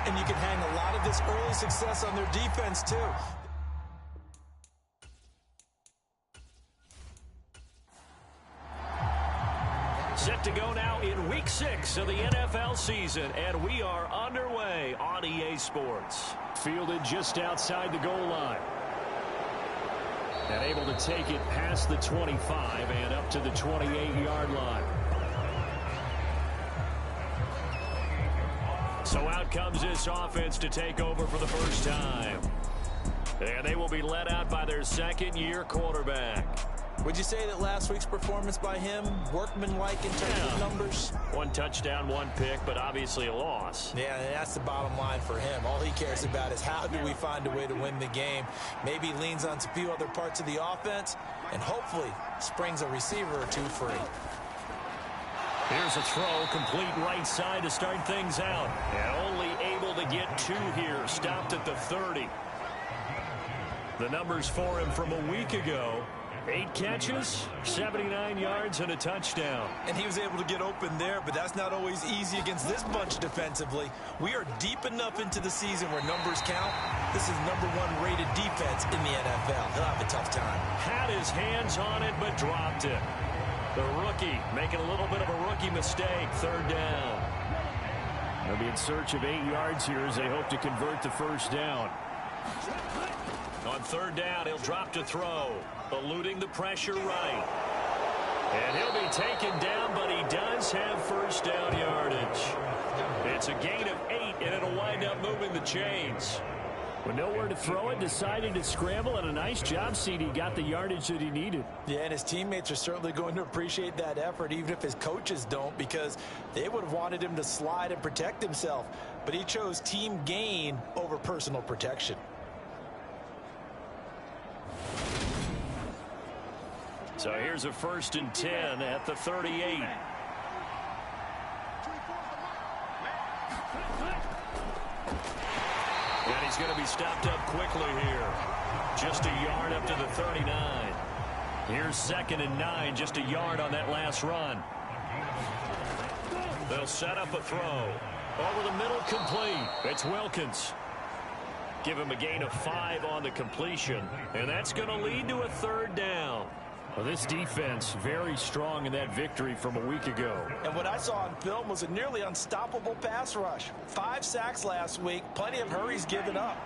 And you can hang a lot of this early success on their defense, too. Set to go now in Week 6 of the NFL season, and we are underway on EA Sports. Fielded just outside the goal line. And able to take it past the 25 and up to the 28-yard line. So out comes this offense to take over for the first time. And they will be led out by their second-year quarterback. Would you say that last week's performance by him, workmanlike in terms of numbers? 1 touchdown, 1 pick, but obviously a loss. Yeah, that's the bottom line for him. All he cares about is how do we find a way to win the game. Maybe leans on a few other parts of the offense, and hopefully springs a receiver or two free. Here's a throw, complete right side to start things out. And only able to get 2 here, stopped at the 30. The numbers for him from a week ago. 8 catches, 79 yards, and a touchdown. And he was able to get open there, but that's not always easy against this bunch defensively. We are deep enough into the season where numbers count. This is #1 rated defense in the NFL. He'll have a tough time. Had his hands on it, but dropped it. The rookie making a little bit of a rookie mistake. 3rd down. They'll be in search of 8 yards here as they hope to convert the first down. On 3rd down, he'll drop to throw, eluding the pressure right. And he'll be taken down, but he does have first down yardage. It's a gain of 8, and it'll wind up moving the chains. With nowhere to throw it, decided to scramble, and a nice job, CD. Got the yardage that he needed. Yeah, and his teammates are certainly going to appreciate that effort, even if his coaches don't, because they would have wanted him to slide and protect himself. But he chose team gain over personal protection. So here's a 1st and 10 at the 38. And he's going to be stopped up quickly here. Just a yard up to the 39. Here's 2nd and 9, just a yard on that last run. They'll set up a throw. Over the middle, complete. It's Wilkins. Give him a gain of 5 on the completion. And that's going to lead to a 3rd down. Well, this defense very strong in that victory from a week ago. And what I saw on film was a nearly unstoppable pass rush. 5 sacks last week, plenty of hurries given up.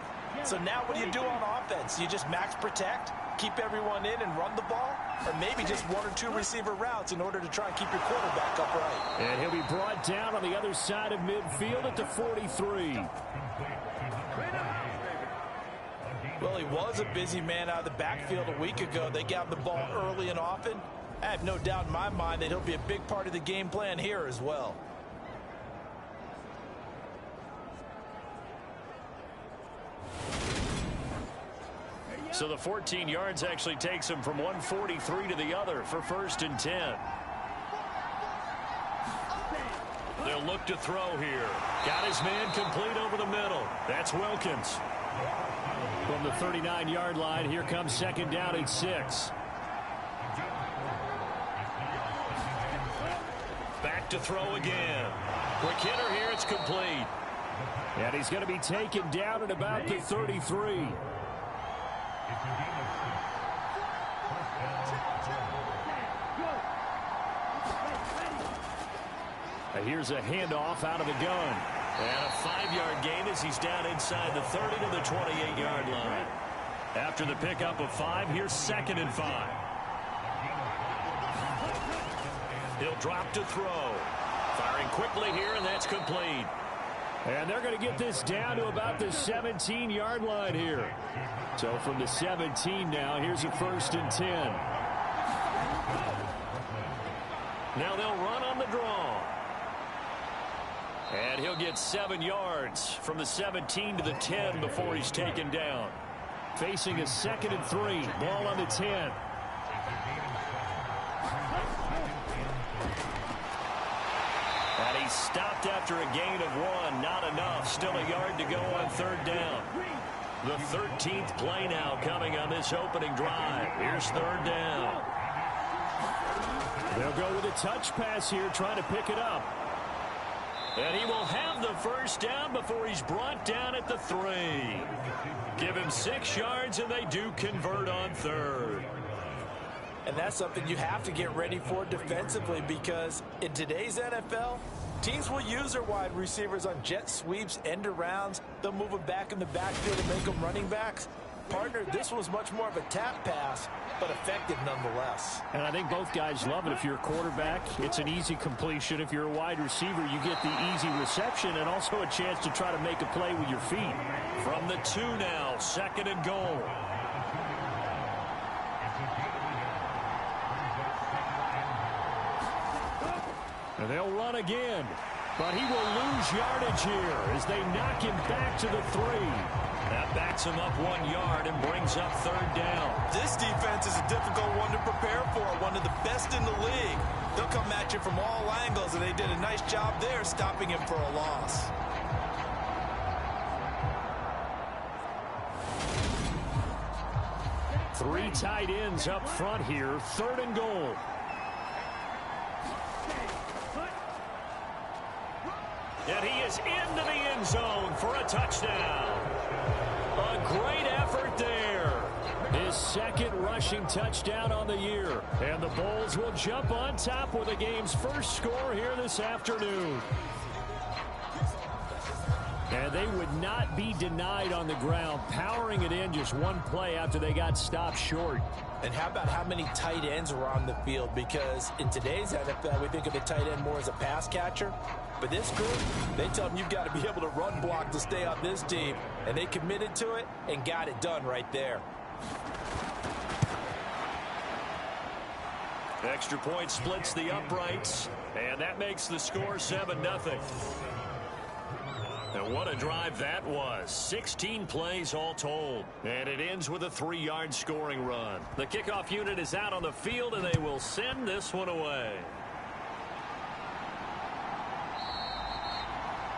So now what do you do on offense? You just max protect, keep everyone in and run the ball? Or maybe just 1 or 2 receiver routes in order to try and keep your quarterback upright? And he'll be brought down on the other side of midfield at the 43. Well, he was a busy man out of the backfield a week ago. They got the ball early and often. I have no doubt in my mind that he'll be a big part of the game plan here as well. So the 14 yards actually takes him from 143 to the other for 1st and 10. They'll look to throw here. Got his man complete over the middle. That's Wilkins. From the 39-yard line, here comes 2nd down and 6. Back to throw again. Quick hitter here, it's complete. And he's going to be taken down at about the 33. Here's a handoff out of the gun. And a 5-yard gain as he's down inside the 30 to the 28-yard line. After the pickup of 5, here's 2nd and 5. He'll drop to throw. Firing quickly here, and that's complete. And they're going to get this down to about the 17-yard line here. So from the 17 now, here's a 1st and 10. Now they'll run on the draw. And he'll get 7 yards from the 17 to the 10 before he's taken down. Facing a 2nd and 3. Ball on the 10. And he's stopped after a gain of 1. Not enough. Still a yard to go on 3rd down. The 13th play now coming on this opening drive. Here's 3rd down. They'll go with a touch pass here, trying to pick it up. And he will have the first down before he's brought down at the 3. Give him 6 yards, and they do convert on 3rd. And that's something you have to get ready for defensively, because in today's NFL, teams will use their wide receivers on jet sweeps, end arounds. They'll move them back in the backfield and make them running backs. Partner, this was much more of a tap pass, but effective nonetheless. And I think both guys love it. If you're a quarterback, it's an easy completion. If you're a wide receiver, you get the easy reception and also a chance to try to make a play with your feet. From the 2 now, 2nd and goal. And they'll run again. But he will lose yardage here as they knock him back to the 3. That backs him up 1 yard and brings up 3rd down. This defense is a difficult one to prepare for, one of the best in the league. They'll come at you from all angles, and they did a nice job there stopping him for a loss. Three tight ends up front here, 3rd and goal. And he is into the end zone for a touchdown. A great effort there. His 2nd rushing touchdown on the year. And the Bulls will jump on top with the game's first score here this afternoon. And they would not be denied on the ground, powering it in just one play after they got stopped short. And how about how many tight ends were on the field? Because in today's NFL, we think of the tight end more as a pass catcher. But this group, they tell them you've got to be able to run block to stay on this team. And they committed to it and got it done right there. Extra point splits the uprights, and that makes the score 7-0. And what a drive that was. 16 plays all told. And it ends with a 3-yard scoring run. The kickoff unit is out on the field, and they will send this one away.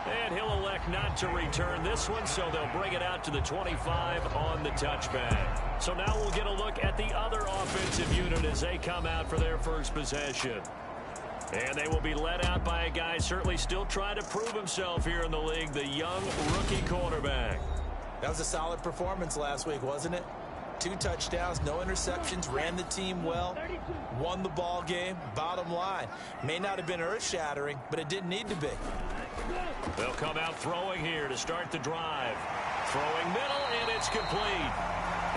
And he'll elect not to return this one, so they'll bring it out to the 25 on the touchback. So now we'll get a look at the other offensive unit as they come out for their first possession. And they will be led out by a guy certainly still trying to prove himself here in the league, the young rookie quarterback. That was a solid performance last week, wasn't it? 2 touchdowns, no interceptions, ran the team well, won the ball game. Bottom line, may not have been earth-shattering, but it didn't need to be. They'll come out throwing here to start the drive. Throwing middle, and it's complete.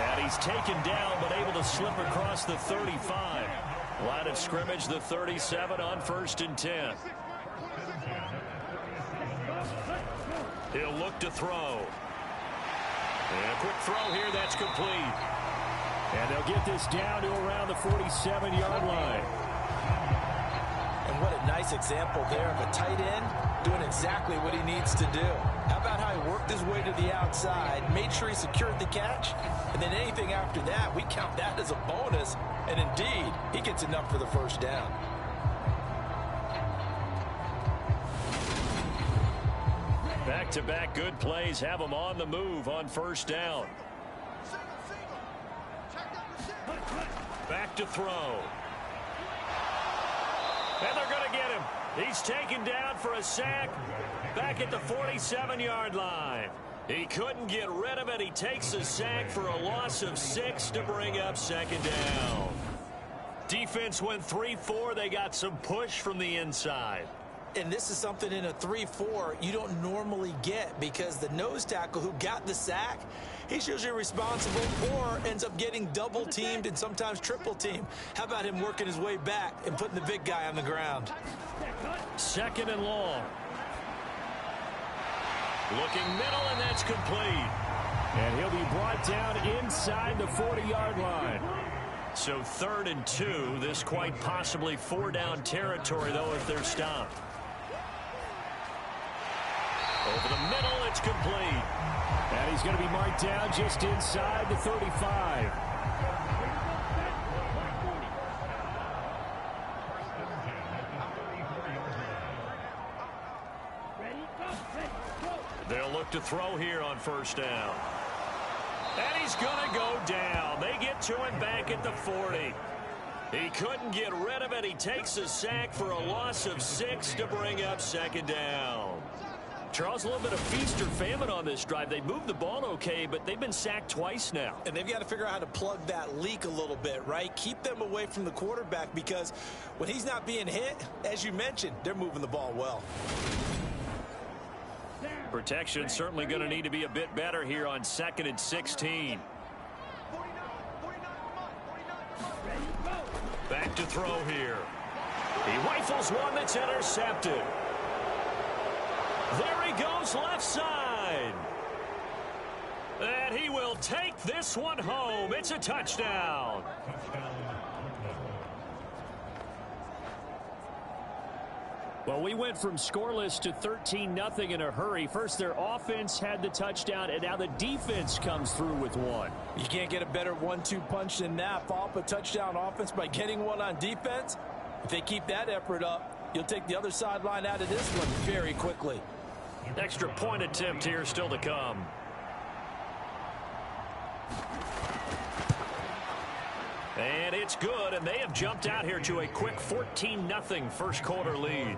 And he's taken down, but able to slip across the 35. Line of scrimmage, the 37 on 1st and 10. He'll look to throw. And a quick throw here, that's complete. And they'll get this down to around the 47-yard line. And what a nice example there of a tight end doing exactly what he needs to do. How about how he worked his way to the outside, made sure he secured the catch, and then anything after that, we count that as a bonus. And indeed, he gets enough for the first down. Back-to-back good plays have him on the move on 1st down. Back to throw. And they're going to get him. He's taken down for a sack back at the 47-yard line. He couldn't get rid of it. He takes a sack for a loss of 6 to bring up 2nd down. Defense went 3-4. They got some push from the inside. And this is something in a 3-4 you don't normally get, because the nose tackle who got the sack, he's usually responsible or ends up getting double teamed and sometimes triple teamed. How about him working his way back and putting the big guy on the ground? 2nd and long. Looking middle, and that's complete. And he'll be brought down inside the 40-yard line. So 3rd and 2. This quite possibly 4-down territory, though, if they're stopped. Over the middle, it's complete. And he's going to be marked down just inside the 35. They'll look to throw here on 1st down. And he's going to go down. They get to him back at the 40. He couldn't get rid of it. He takes a sack for a loss of 6 to bring up 2nd down. Charles, a little bit of feast or famine on this drive. They moved the ball okay, but they've been sacked twice now. And they've got to figure out how to plug that leak a little bit, right? Keep them away from the quarterback, because when he's not being hit, as you mentioned, they're moving the ball well. Protection certainly going to need to be a bit better here on 2nd and 16. Back to throw here. He rifles one that's intercepted. There he goes left side. And he will take this one home. It's a touchdown. Well, we went from scoreless to 13-0 in a hurry. First, their offense had the touchdown, and now the defense comes through with one. You can't get a better 1-2 punch than that. Follow up a touchdown offense by getting one on defense. If they keep that effort up, you'll take the other sideline out of this one very quickly. Extra point attempt here still to come. And it's good, and they have jumped out here to a quick 14-0 first quarter lead.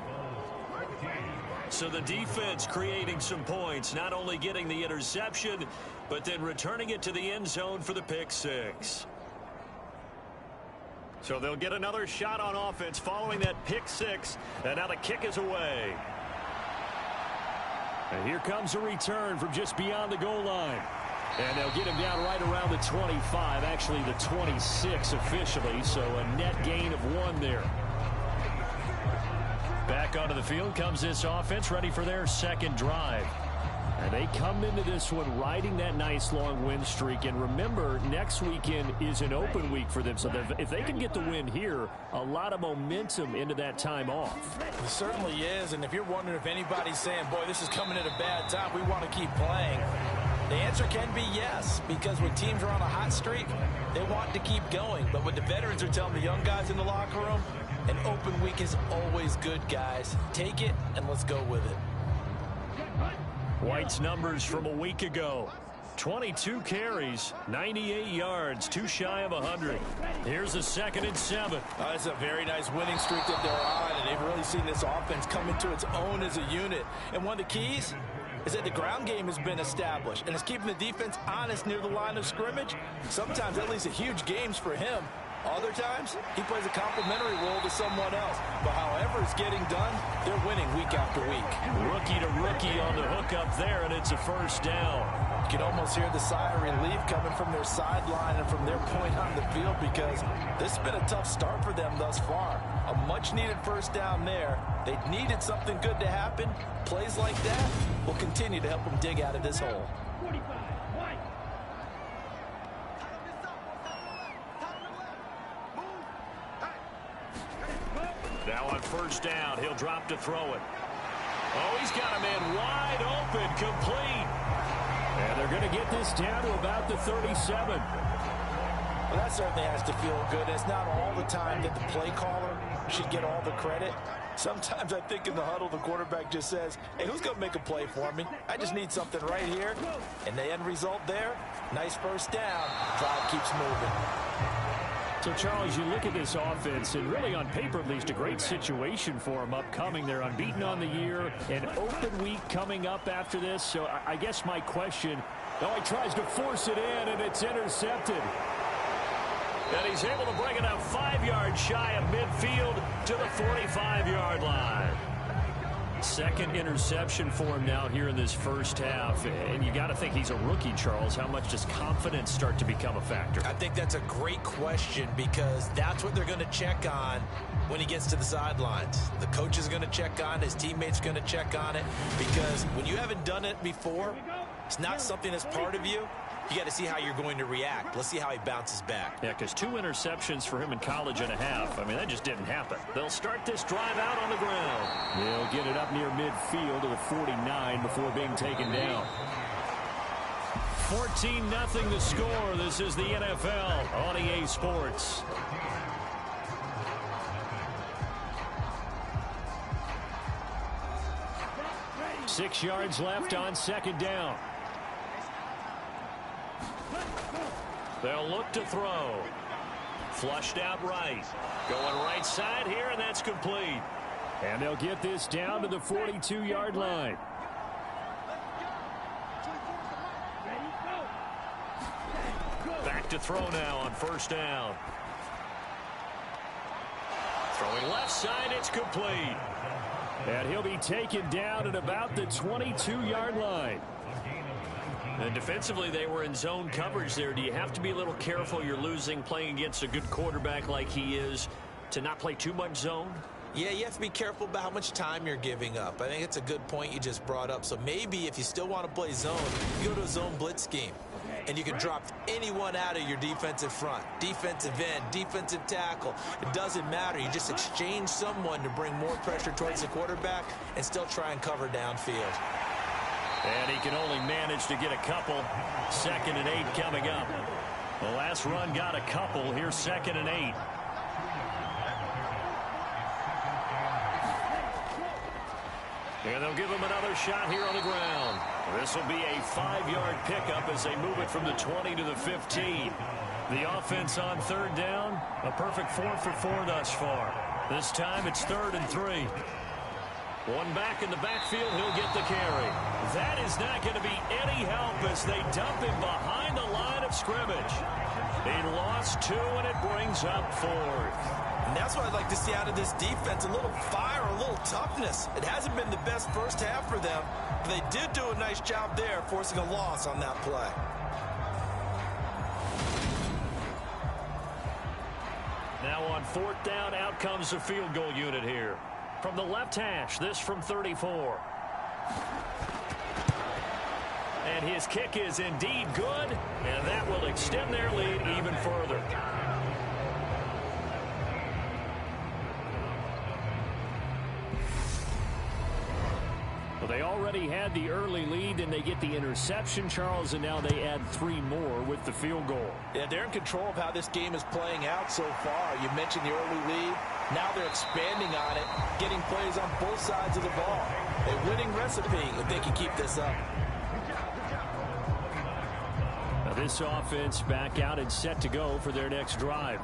So the defense creating some points, not only getting the interception, but then returning it to the end zone for the pick six. So they'll get another shot on offense following that pick six, and now the kick is away. And here comes a return from just beyond the goal line. And they'll get him down right around the 25, actually the 26 officially, so a net gain of 1 there. Back onto the field comes this offense, ready for their second drive. And they come into this one riding that nice long win streak. And remember, next weekend is an open week for them. So if they can get the win here, a lot of momentum into that time off. It certainly is. And if you're wondering if anybody's saying, boy, this is coming at a bad time, we want to keep playing, the answer can be yes, because when teams are on a hot streak, they want to keep going. But what the veterans are telling the young guys in the locker room, an open week is always good, guys. Take it and let's go with it. White's numbers from a week ago. 22 carries, 98 yards, too shy of 100. Here's a 2nd and 7. It's a very nice winning streak that they're on, and they've really seen this offense come into its own as a unit. And one of the keys is that the ground game has been established, and it's keeping the defense honest near the line of scrimmage. Sometimes that leads to huge games for him. Other times, he plays a complementary role to someone else. But however it's getting done, they're winning week after week. Rookie to rookie on the hook up there, and it's a first down. You can almost hear the sigh of relief coming from their sideline and from their point on the field, because this has been a tough start for them thus far. A much-needed first down there. They needed something good to happen. Plays like that will continue to help them dig out of this hole. Now on first down, he'll drop to throw it. Oh, he's got a man wide open, complete. And they're going to get this down to about the 37. Well, that certainly has to feel good. It's not all the time that the play caller should get all the credit. Sometimes I think in the huddle, the quarterback just says, hey, who's going to make a play for me? I just need something right here. And the end result there, nice first down. Drive keeps moving. So, Charles, you look at this offense, and really on paper, at least, a great situation for them upcoming. They're unbeaten on the year, an open week coming up after this. So I guess my question, he tries to force it in, and it's intercepted. And he's able to bring it up 5 yards shy of midfield to the 45-yard line. Second interception for him now here in this first half. And you got to think he's a rookie, Charles. How much does confidence start to become a factor? I think that's a great question, because that's what they're going to check on when he gets to the sidelines. The coach is going to check on it. His teammates are going to check on it, because when you haven't done it before, it's not something that's part of you. You got to see how you're going to react. Let's see how he bounces back. Yeah, because 2 interceptions for him in college and a half. I mean, that just didn't happen. They'll start this drive out on the ground. They'll get it up near midfield to the 49 before being taken down. 14-0 the score. This is the NFL on EA Sports. Six yards left on second down. They'll look to throw. Flushed out right. Going right side here, and that's complete. And they'll get this down to the 42-yard line. to throw now on first down. Throwing left side, it's complete. And he'll be taken down at about the 22-yard line. And defensively, they were in zone coverage there. Do you have to be a little careful? You're losing, playing against a good quarterback like he is, to not play too much zone? Yeah, you have to be careful about how much time you're giving up. I think it's a good point you just brought up. So maybe if you still want to play zone, you go to a zone blitz scheme. And you can drop anyone out of your defensive front. Defensive end, defensive tackle. It doesn't matter. You just exchange someone to bring more pressure towards the quarterback and still try and cover downfield. And he can only manage to get a couple. 2nd and 8 coming up. The last run got a couple. Here's 2nd and 8. And they'll give him another shot here on the ground. This will be a 5-yard pickup as they move it from the 20 to the 15. The offense on 3rd down, a perfect 4 for 4 thus far. This time it's 3rd and 3. One back in the backfield, he'll get the carry. That is not going to be any help as they dump him behind the line of scrimmage. He lost 2, and it brings up 4th. And that's what I'd like to see out of this defense, a little fire, a little toughness. It hasn't been the best first half for them, but they did do a nice job there, forcing a loss on that play. Now on 4th down, out comes the field goal unit here. From the left hash, this from 34. And his kick is indeed good, and that will extend their lead even further. Well, they already had the early lead, and they get the interception, Charles, and now they add 3 more with the field goal. Yeah, they're in control of how this game is playing out so far. You mentioned the early lead. Now they're expanding on it, getting plays on both sides of the ball. A winning recipe if they can keep this up. Now this offense back out and set to go for their next drive.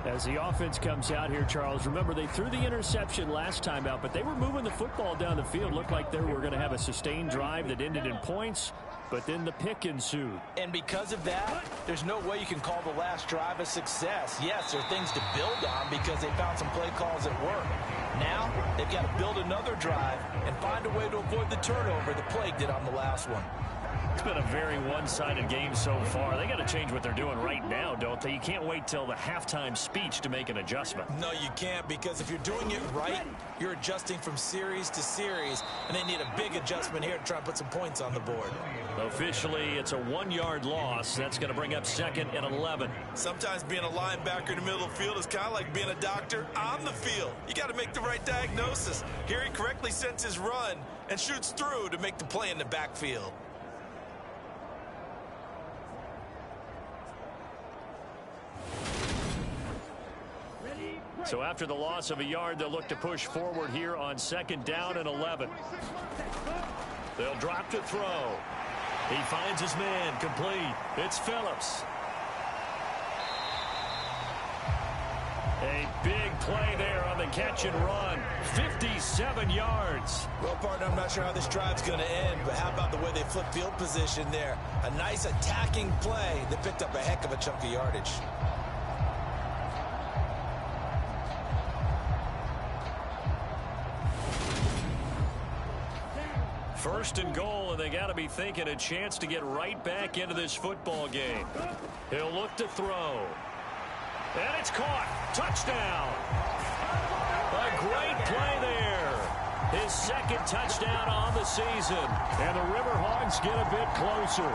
As the offense comes out here, Charles, remember they threw the interception last time out, but they were moving the football down the field. Looked like they were going to have a sustained drive that ended in points, but then the pick ensued. And because of that, there's no way you can call the last drive a success. Yes, there are things to build on because they found some play calls at work. Now, they've got to build another drive and find a way to avoid the turnover the Plague did on the last one. It's been a very one-sided game so far. They got to change what they're doing right now, don't they? You can't wait till the halftime speech to make an adjustment. No, you can't, because if you're doing it right, you're adjusting from series to series, and they need a big adjustment here to try and put some points on the board. Officially, it's a 1-yard loss. That's going to bring up 2nd and 11. Sometimes being a linebacker in the middle of the field is kind of like being a doctor on the field. You got to make the right diagnosis. Here he correctly sends his run and shoots through to make the play in the backfield. So after the loss of a yard, they'll look to push forward here on 2nd down and 11. They'll drop to throw. He finds his man, complete. It's Phillips. A big play there on the catch and run. 57 yards. Well, partner, I'm not sure how this drive's going to end, but how about the way they flip field position there? A nice attacking play that picked up a heck of a chunk of yardage. First and goal, and they got to be thinking a chance to get right back into this football game. He'll look to throw. And it's caught. Touchdown. A great play there. His 2nd touchdown on the season. And the Riverhogs get a bit closer.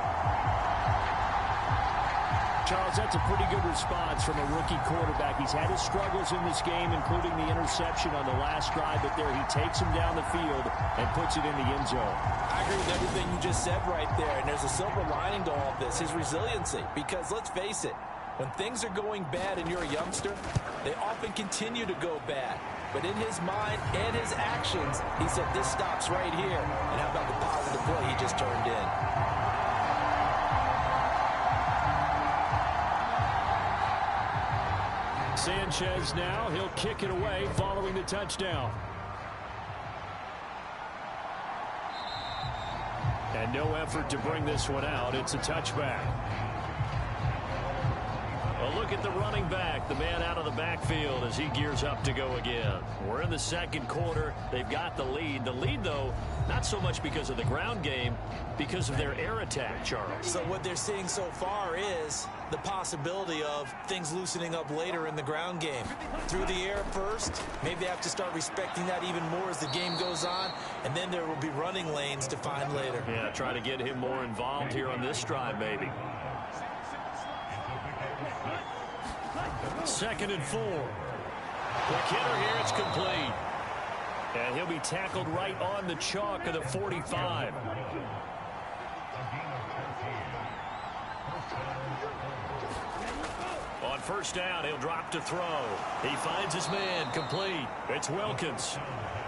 Charles, that's a pretty good response from a rookie quarterback. He's had his struggles in this game, including the interception on the last drive, but there he takes him down the field and puts it in the end zone. I agree with everything you just said right there, and there's a silver lining to all of this, his resiliency. Because let's face it, when things are going bad and you're a youngster, they often continue to go bad. But in his mind and his actions, he said, this stops right here. And how about the positive play he just turned in? Sanchez now, he'll kick it away following the touchdown. And no effort to bring this one out. It's a touchback. Well, look at the running back, the man out of the backfield as he gears up to go again. We're in the second quarter. They've got the lead. The lead, though, not so much because of the ground game, because of their air attack, Charles. So what they're seeing so far is the possibility of things loosening up later in the ground game. Through the air first, maybe they have to start respecting that even more as the game goes on, and then there will be running lanes to find later. Yeah, try to get him more involved here on this drive, maybe. 2nd and 4. Quick hitter here, it's complete. And he'll be tackled right on the chalk of the 45. On first down, he'll drop to throw. He finds his man, complete. It's Wilkins.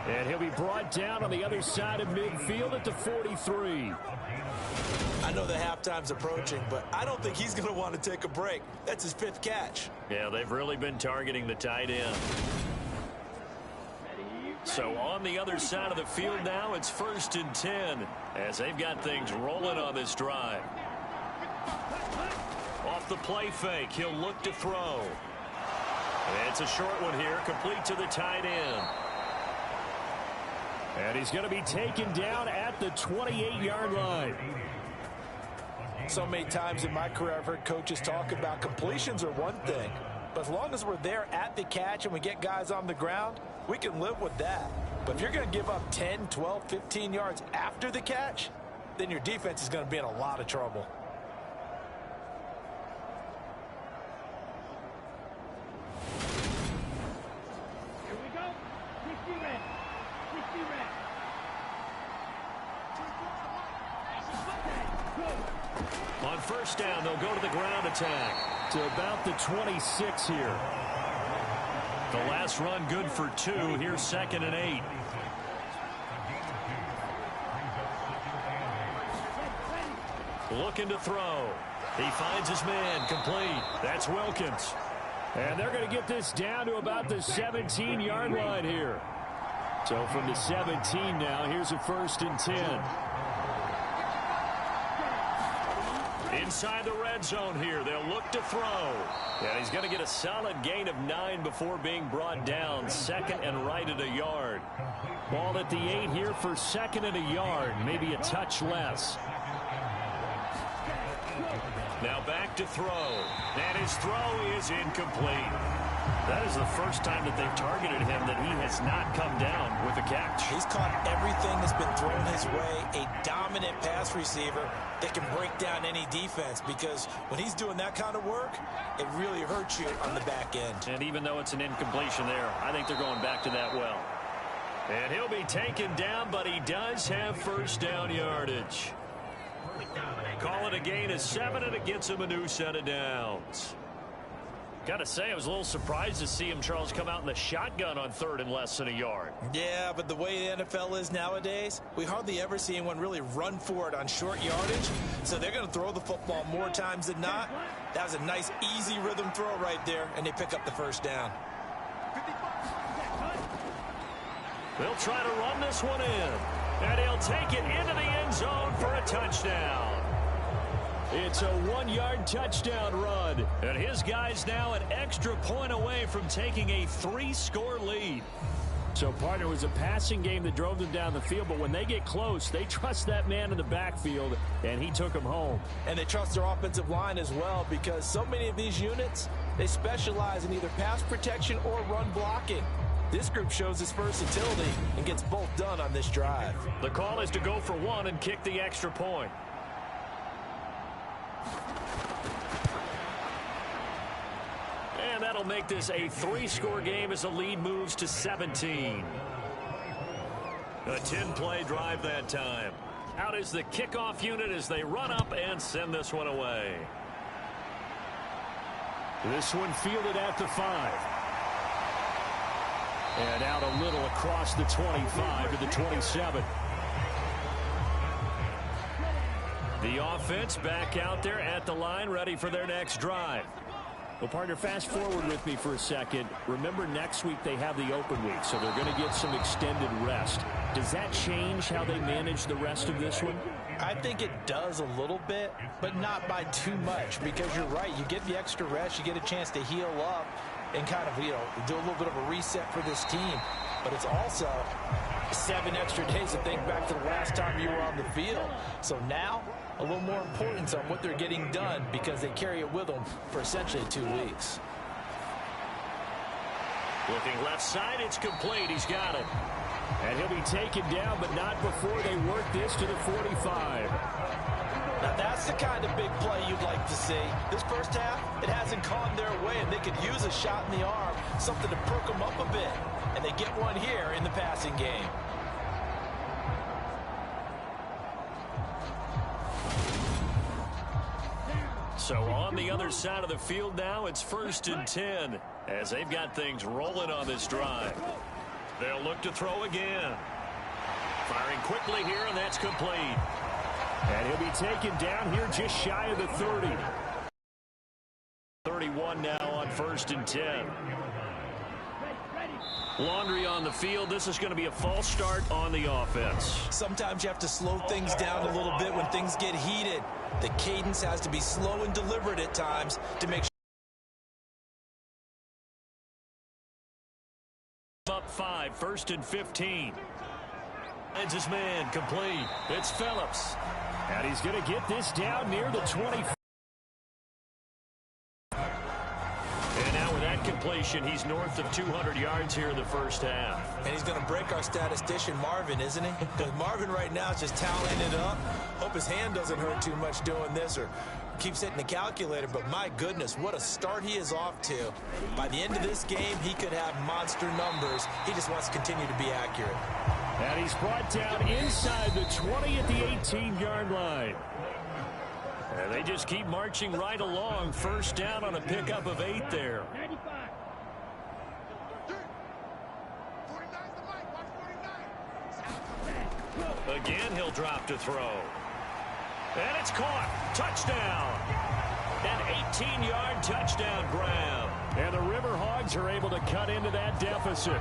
And he'll be brought down on the other side of midfield at the 43. I know the halftime's approaching, but I don't think he's going to want to take a break. That's his 5th catch. Yeah, they've really been targeting the tight end. So on the other side of the field now, it's 1st and 10 as they've got things rolling on this drive. Off the play fake, he'll look to throw. And it's a short one here, complete to the tight end. And he's going to be taken down at the 28-yard line. So many times in my career I've heard coaches talk about completions are one thing, but as long as we're there at the catch and we get guys on the ground, we can live with that. But if you're going to give up 10, 12, 15 yards after the catch, then your defense is going to be in a lot of trouble. Here we go. 60 red. 60 red. On first down, they'll go to the ground attack. To about the 26 here. The last run good for 2. Here's 2nd and 8. Looking to throw. He finds his man, complete. That's Wilkins. And they're going to get this down to about the 17-yard line here. So from the 17 now, here's a 1st and 10. Inside the red zone here, they'll look to throw. And he's going to get a solid gain of 9 before being brought down. 2nd and right at a yard. Ball at the 8 here for 2nd and a yard. Maybe a touch less. Now back to throw. And his throw is incomplete. That is the first time that they've targeted him that he has not come down with a catch. He's caught everything that's been thrown his way. A dominant pass receiver that can break down any defense, because when he's doing that kind of work, it really hurts you on the back end. And even though it's an incompletion there, I think they're going back to that well. And he'll be taken down, but he does have first down yardage. Call it a gain of 7, and it gets him a new set of downs. Got to say, I was a little surprised to see him, Charles, come out in the shotgun on 3rd and less than a yard. Yeah, but the way the NFL is nowadays, we hardly ever see anyone really run for it on short yardage. So they're going to throw the football more times than not. That was a nice, easy rhythm throw right there, and they pick up the first down. They'll try to run this one in. And he'll take it into the end zone for a touchdown. It's a 1-yard touchdown run. And his guys now an extra point away from taking a 3-score lead. So, partner, was a passing game that drove them down the field, but when they get close, they trust that man in the backfield, and he took them home. And they trust their offensive line as well, because so many of these units, they specialize in either pass protection or run blocking. This group shows its versatility and gets both done on this drive. The call is to go for 1 and kick the extra point. And that'll make this a 3-score game as the lead moves to 17. A 10-play drive that time. Out is the kickoff unit as they run up and send this one away. This one fielded at the 5. And out a little across the 25 to the 27. The offense back out there at the line, ready for their next drive. Well, partner, fast forward with me for a second. Remember, next week they have the open week, so they're going to get some extended rest. Does that change how they manage the rest of this one? I think it does a little bit, but not by too much, because you're right. You get the extra rest, you get a chance to heal up and kind of, do a little bit of a reset for this team. But it's also 7 extra days to think back to the last time you were on the field. So now, a little more importance on what they're getting done because they carry it with them for essentially 2 weeks. Looking left side, it's complete. He's got it. And he'll be taken down, but not before they work this to the 45. Now that's the kind of big play you'd like to see. This first half, it hasn't gone their way, and they could use a shot in the arm, something to perk them up a bit. And they get one here in the passing game. So on the other side of the field now, it's 1st and 10 as they've got things rolling on this drive. They'll look to throw again. Firing quickly here, and that's complete. And he'll be taken down here just shy of the 30. 31 now on 1st and 10. Laundry on the field. This is going to be a false start on the offense. Sometimes you have to slow things down a little bit when things get heated. The cadence has to be slow and deliberate at times to make sure. Up 5, 1st and 15. Finds his man, complete. It's Phillips. And he's going to get this down near the 20. And now with that completion, he's north of 200 yards here in the first half. And he's going to break our statistician, Marvin, isn't he? Because Marvin right now is just tallying it up. Hope his hand doesn't hurt too much doing this or keeps hitting the calculator. But my goodness, what a start he is off to. By the end of this game, he could have monster numbers. He just wants to continue to be accurate. And he's brought down inside the 20 at the 18-yard line. And they just keep marching right along. First down on a pickup of 8 there. 95. Again, he'll drop to throw. And it's caught. Touchdown. An 18-yard touchdown grab. And the Riverhogs are able to cut into that deficit.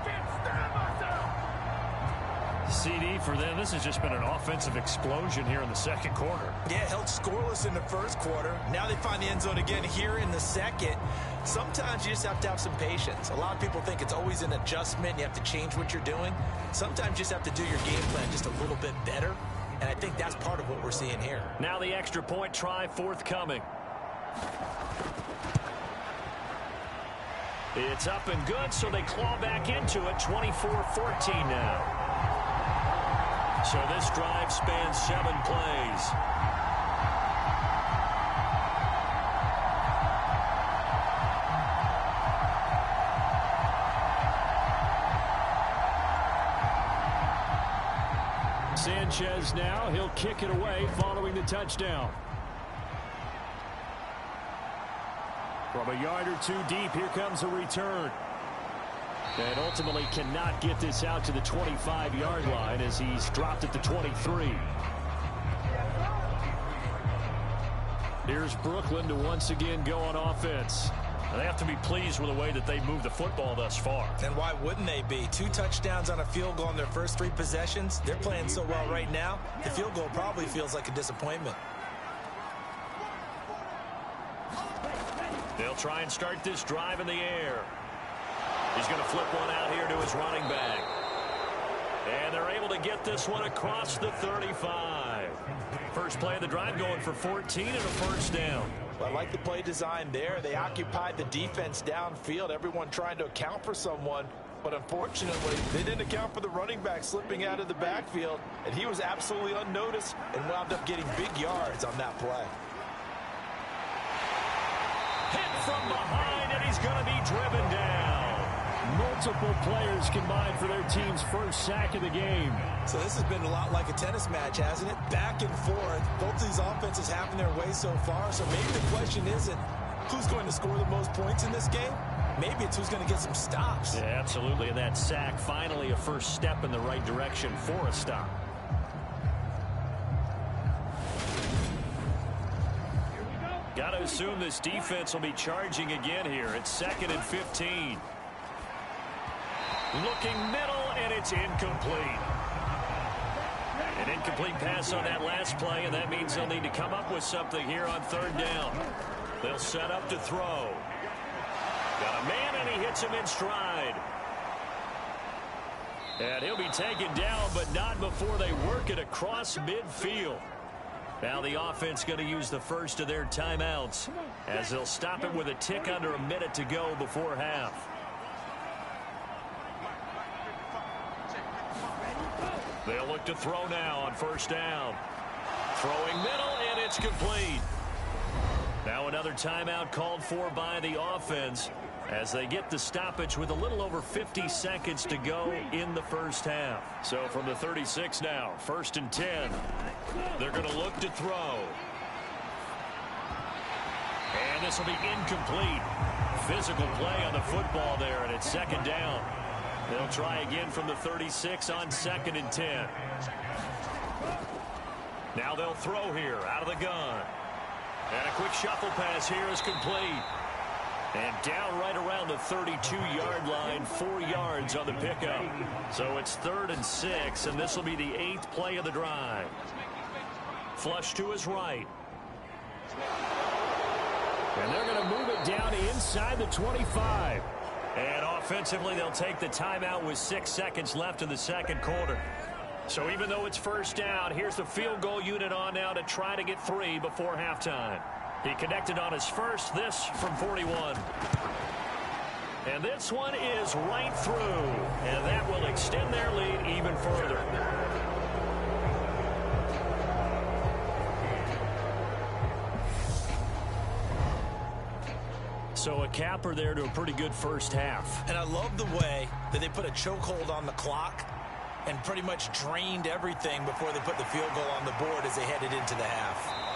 CD for them. This has just been an offensive explosion here in the second quarter. Yeah, held scoreless in the first quarter. Now they find the end zone again here in the second. Sometimes you just have to have some patience. A lot of people think it's always an adjustment. You have to change what you're doing. Sometimes you just have to do your game plan just a little bit better. And I think that's part of what we're seeing here. Now the extra point try forthcoming. It's up and good, so they claw back into it. 24-14 now. So this drive spans 7 plays. Sanchez now, he'll kick it away following the touchdown. From a yard or 2 deep, here comes a return. And ultimately cannot get this out to the 25-yard line as he's dropped at the 23. Here's Brooklyn to once again go on offense. They have to be pleased with the way that they moved the football thus far. And why wouldn't they be? 2 touchdowns on a field goal in their first 3 possessions. They're playing so well right now, the field goal probably feels like a disappointment. They'll try and start this drive in the air. He's going to flip one out here to his running back. And they're able to get this one across the 35. First play of the drive going for 14 and a first down. Well, I like the play design there. They occupied the defense downfield, everyone trying to account for someone. But unfortunately, they didn't account for the running back slipping out of the backfield. And he was absolutely unnoticed and wound up getting big yards on that play. Hit from behind, and he's going to be driven down. Multiple players combined for their team's first sack of the game. So this has been a lot like a tennis match, hasn't it? Back and forth. Both these offenses having their way so far. So maybe the question isn't who's going to score the most points in this game. Maybe it's who's going to get some stops. Yeah, absolutely. And that sack, finally a first step in the right direction for a stop. Here we go. Got to assume this defense will be charging again here. It's 2nd and 15. Looking middle, and it's incomplete. An incomplete pass on that last play, and that means they'll need to come up with something here on 3rd down. They'll set up to throw. Got a man, and he hits him in stride. And he'll be taken down, but not before they work it across midfield. Now the offense going to use the first of their timeouts as they'll stop it with a tick under a minute to go before half. They'll look to throw now on 1st down. Throwing middle, and it's complete. Now another timeout called for by the offense as they get the stoppage with a little over 50 seconds to go in the 1st half. So from the 36 now, 1st and 10. They're going to look to throw. And this will be incomplete. Physical play on the football there, and it's 2nd down. They'll try again from the 36 on 2nd and 10. Now they'll throw here out of the gun. And a quick shuffle pass here is complete. And down right around the 32-yard line, 4 yards on the pickup. So it's 3rd and 6, and this will be the 8th play of the drive. Flush to his right. And they're going to move it down inside the 25. And offensively, they'll take the timeout with 6 seconds left in the 2nd quarter. So even though it's 1st down, here's the field goal unit on now to try to get 3 before halftime. He connected on his first, this from 41. And this one is right through. And that will extend their lead even further. So a capper there to a pretty good 1st half. And I love the way that they put a chokehold on the clock and pretty much drained everything before they put the field goal on the board as they headed into the half.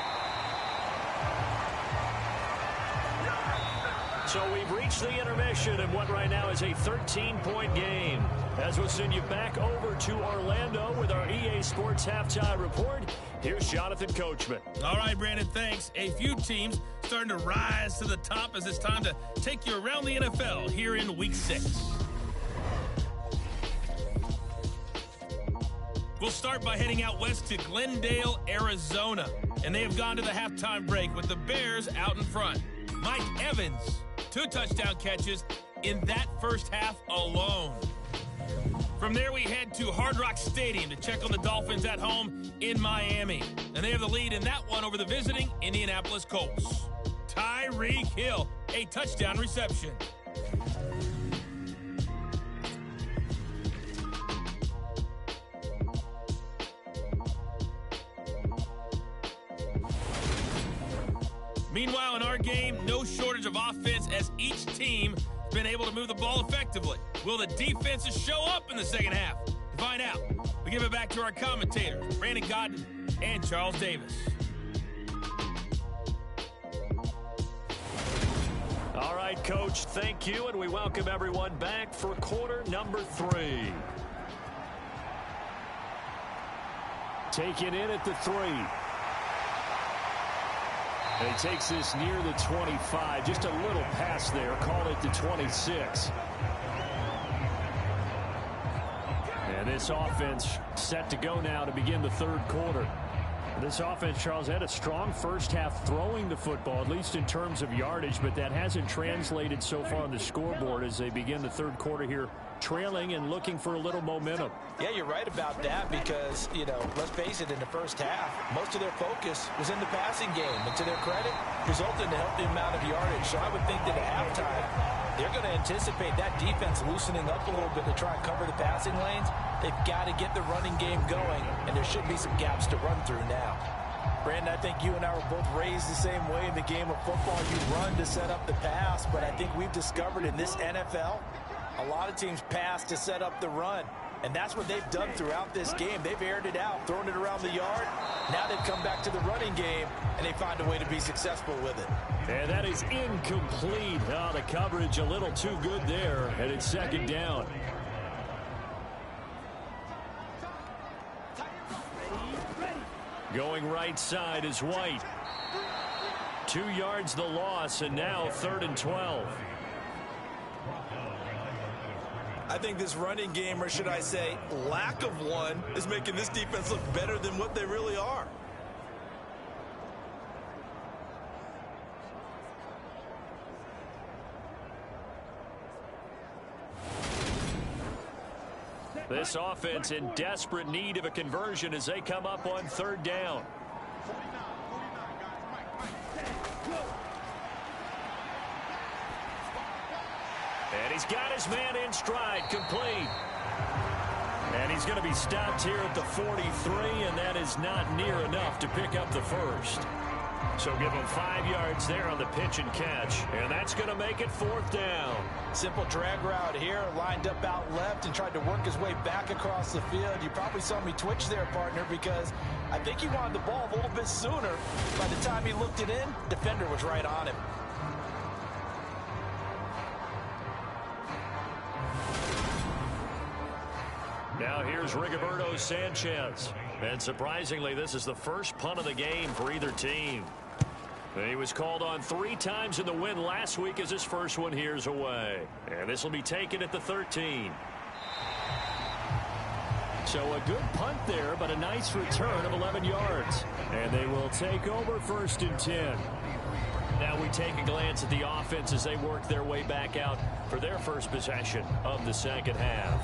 So we've reached the intermission in what right now is a 13-point game. As we'll send you back over to Orlando with our EA Sports Halftime Report, here's Jonathan Coachman. All right, Brandon, thanks. A few teams starting to rise to the top as it's time to take you around the NFL here in Week 6. We'll start by heading out west to Glendale, Arizona. And they have gone to the halftime break with the Bears out in front. Mike Evans, 2 touchdown catches in that 1st half alone. From there, we head to Hard Rock Stadium to check on the Dolphins at home in Miami. And they have the lead in that one over the visiting Indianapolis Colts. Tyreek Hill, a touchdown reception. Meanwhile, in our game, no shortage of offense as each team has been able to move the ball effectively. Will the defenses show up in the 2nd half? To find out, we give it back to our commentators, Brandon Godden and Charles Davis. All right, Coach, thank you, and we welcome everyone back for quarter number 3. Taken in at the 3. And he takes this near the 25. Just a little pass there. Call it the 26. And this offense set to go now to begin the 3rd quarter. This offense, Charles, had a strong 1st half throwing the football, at least in terms of yardage, but that hasn't translated so far on the scoreboard as they begin the 3rd quarter here, trailing and looking for a little momentum. Yeah, you're right about that because, let's face it, in the 1st half, most of their focus was in the passing game. And to their credit, resulted in a healthy amount of yardage. So I would think that at halftime, they're going to anticipate that defense loosening up a little bit to try and cover the passing lanes. They've got to get the running game going, and there should be some gaps to run through now. Brandon, I think you and I were both raised the same way in the game of football. You run to set up the pass, but I think we've discovered in this NFL, a lot of teams pass to set up the run. And that's what they've done throughout this game. They've aired it out, thrown it around the yard. Now they've come back to the running game, and they find a way to be successful with it. And that is incomplete. Oh, the coverage a little too good there, and it's 2nd down. Going right side is White. 2 yards the loss, and now 3rd and 12. I think this running game, or should I say lack of one, is making this defense look better than what they really are. This offense in desperate need of a conversion as they come up on 3rd down. And he's got his man in stride, complete. And he's going to be stopped here at the 43, and that is not near enough to pick up the first. So give him 5 yards there on the pitch and catch, and that's going to make it 4th down. Simple drag route here, lined up out left and tried to work his way back across the field. You probably saw me twitch there, partner, because I think he wanted the ball a little bit sooner. By the time he looked it in, defender was right on him. Now here's Rigoberto Sanchez. And surprisingly, this is the first punt of the game for either team. He was called on 3 times in the win last week as his first one here's away. And this will be taken at the 13. So a good punt there, but a nice return of 11 yards. And they will take over 1st and 10. Now we take a glance at the offense as they work their way back out for their first possession of the second half.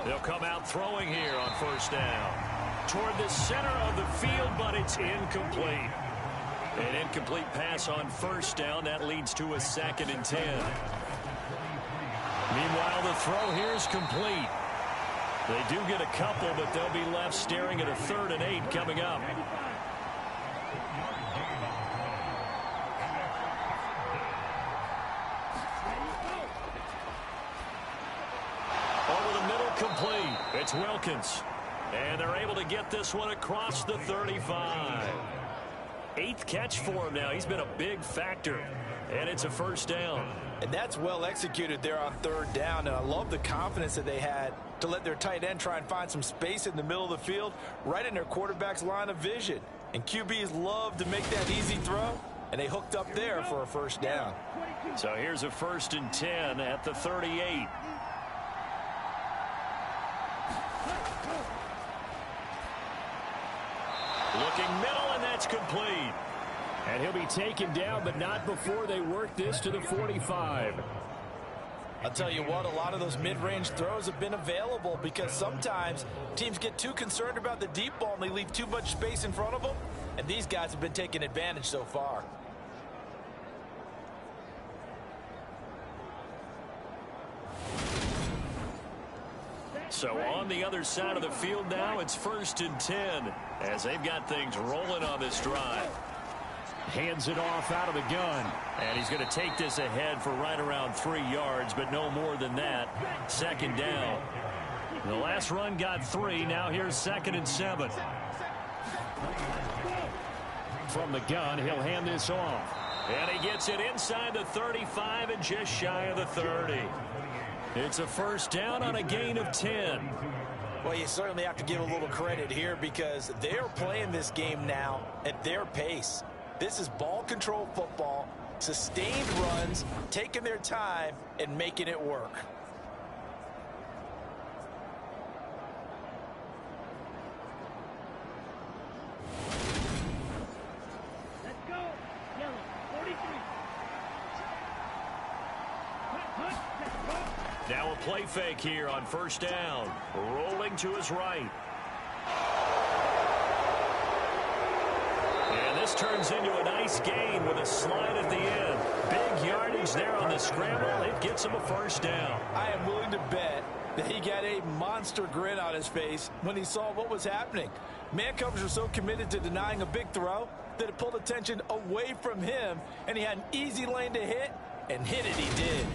They'll come out throwing here on 1st down. Toward the center of the field, but it's incomplete. An incomplete pass on 1st down. That leads to a 2nd and 10. Meanwhile, the throw here is complete. They do get a couple, but they'll be left staring at a 3rd and 8 coming up. Complete. It's Wilkins. And they're able to get this one across the 35. 8th catch for him now. He's been a big factor. And it's a 1st down. And that's well executed there on 3rd down. And I love the confidence that they had to let their tight end try and find some space in the middle of the field, right in their quarterback's line of vision. And QBs love to make that easy throw. And they hooked up there for a 1st down. So here's a 1st and 10 at the 38. Looking middle, and that's complete. And he'll be taken down, but not before they work this to the 45. I'll tell you what, a lot of those mid-range throws have been available because sometimes teams get too concerned about the deep ball and they leave too much space in front of them. And these guys have been taking advantage so far. So on the other side of the field now, it's 1st and 10 as they've got things rolling on this drive. Hands it off out of the gun. And he's going to take this ahead for right around 3 yards, but no more than that. 2nd down. The last run got 3. Now here's 2nd and 7. From the gun, he'll hand this off. And he gets it inside the 35 and just shy of the 30. It's a 1st down on a gain of 10. Well, you certainly have to give a little credit here because they're playing this game now at their pace. This is ball control football, sustained runs, taking their time and making it work. Let's go. Yellow, 43. Now a play fake here on 1st down. Rolling to his right. And this turns into a nice gain with a slide at the end. Big yardage there on the scramble. It gets him a 1st down. I am willing to bet that he got a monster grin on his face when he saw what was happening. Man coverage were so committed to denying a big throw that it pulled attention away from him, and he had an easy lane to hit, and hit it he did.